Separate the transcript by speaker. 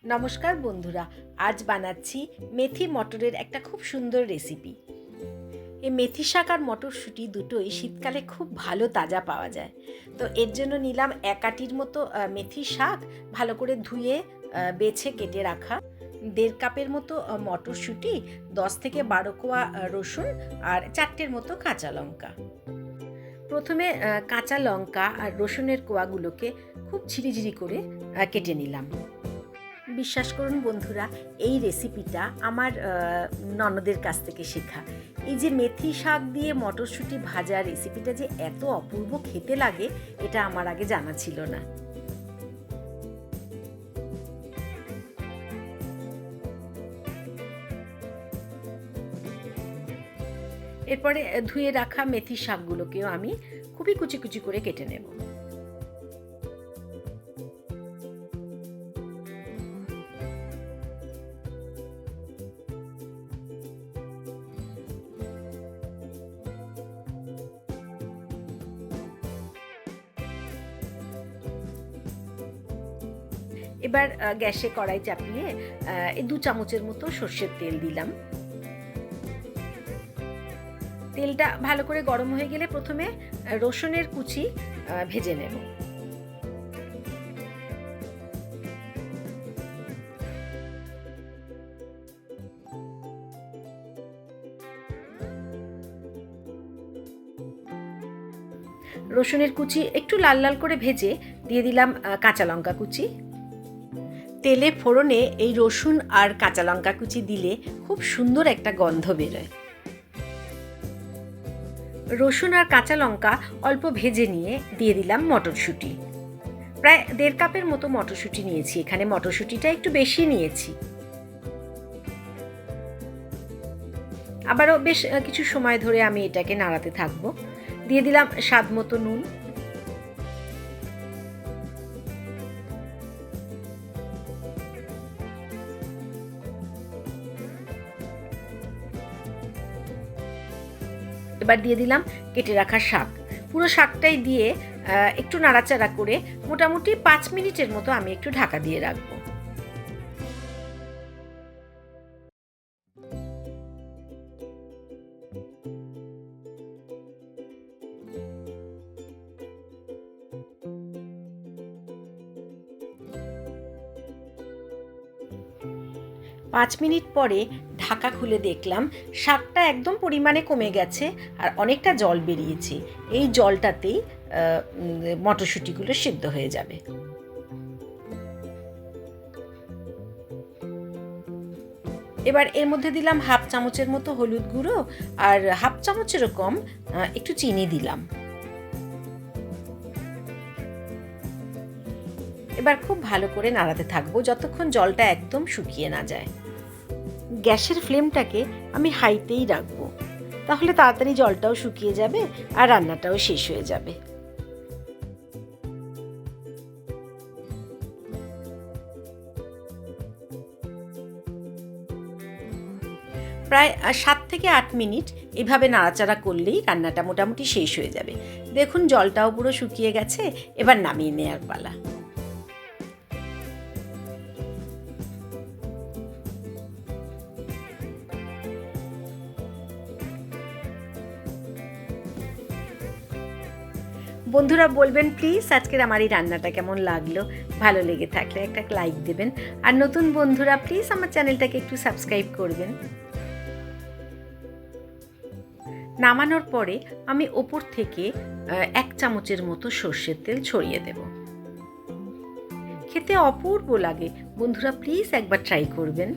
Speaker 1: নমস্কার বন্ধুরা, আজ বানাচ্ছি মেথি মটরের একটা খুব সুন্দর রেসিপি। এই মেথি শাক আর মটরশুঁটি দুটোই শীতকালে খুব ভালো তাজা পাওয়া যায়। তো এর জন্য নিলাম 1 আটির মতো মেথি শাক, ভালো করে ধুয়ে বেছে কেটে রাখা। 1.5 কাপের মতো মটরশুঁটি, 10 থেকে 12 কোয়া রসুন আর 4টের মতো কাঁচা লঙ্কা। প্রথমে কাঁচা লঙ্কা আর রসুনের কোয়াগুলোকে খুব ঝিরিঝিরি করে কেটে নিলাম। বিশ্বাস করুন বন্ধুরা, এই রেসিপিটা আমার ননদের কাছ থেকে শেখা। এই যে মেথি শাক দিয়ে মটরশুঁটি ভাজা রেসিপিটা যে এত অপূর্ব খেতে লাগে, এটা আমার আগে জানা ছিল না। এরপরে ধুয়ে রাখা মেথি শাকগুলোকেও আমি খুবই কুচি কুচি করে কেটে নেব। এবার গ্যাসে কড়াই চাপিয়ে 2 চামচের মতো সর্ষের তেল দিলাম। তেলটা ভালো করে গরম হয়ে গেলে প্রথমে রসুনের কুচি ভেজে নেব। রসুনের কুচি একটু লাল লাল করে ভেজে দিয়ে দিলাম কাঁচা লঙ্কা কুচি। তেলে ফোড়নে এই রসুন আর কাঁচা লঙ্কা কুচি দিলে খুব সুন্দর একটা গন্ধ বেরোয়। রসুন আর কাঁচা লঙ্কা অল্প ভেজে নিয়ে দিয়ে দিলাম মটরশুঁটি। প্রায় 1.5 কাপের মতো মটরশুঁটি নিয়েছি, এখানে মটরশুঁটিটা একটু বেশি নিয়েছি। আবারও বেশ কিছু সময় ধরে আমি এটাকে নাড়াতে থাকবো। দিয়ে দিলাম স্বাদ মতো নুন। এবার দিয়ে দিলাম কেটে রাখা শাক। পুরো শাকটাই দিয়ে একটু নাড়াচাড়া করে মোটামুটি 5 মিনিটের মতো আমি একটু ঢাকা দিয়ে রাখবো। পাঁচ মিনিট পরে ঢাকা খুলে দেখলাম শাকটা একদম পরিমাণে কমে গেছে আর অনেকটা জল বেরিয়েছে। এই জলটাতেই মটরশুঁটিগুলো সিদ্ধ হয়ে যাবে। এবার এর মধ্যে দিলাম 1/2 চামচের মতো হলুদ গুঁড়ো আর 1/2 চামচেরও কম একটু চিনি দিলাম। এবার খুব ভালো করে নাড়াতে থাকবো যতক্ষণ জলটা একদম শুকিয়ে না যায়। গ্যাসের ফ্লেমটাকে আমি হাইতেই রাখবো, তাহলে তাড়াতাড়ি জলটাও শুকিয়ে যাবে আর রান্নাটাও শেষ হয়ে যাবে। প্রায় 7 থেকে 8 মিনিট এভাবে নাড়াচাড়া করলেই রান্নাটা মোটামুটি শেষ হয়ে যাবে। দেখুন জলটাও পুরো শুকিয়ে গেছে, এবার নামিয়ে নেওয়ার পালা। বন্ধুরা বলবেন প্লিজ আজকের আমার এই রান্নাটা কেমন লাগলো। ভালো লেগে থাকলে একটা লাইক দেবেন, আর নতুন বন্ধুরা প্লিজ আমার চ্যানেলটাকে একটু সাবস্ক্রাইব করবেন। নামানোর পরে আমি ওপর থেকে 1 চামচের মতো সর্ষের তেল ছড়িয়ে দেব। খেতে অপূর্ব লাগে, বন্ধুরা প্লিজ একবার ট্রাই করবেন।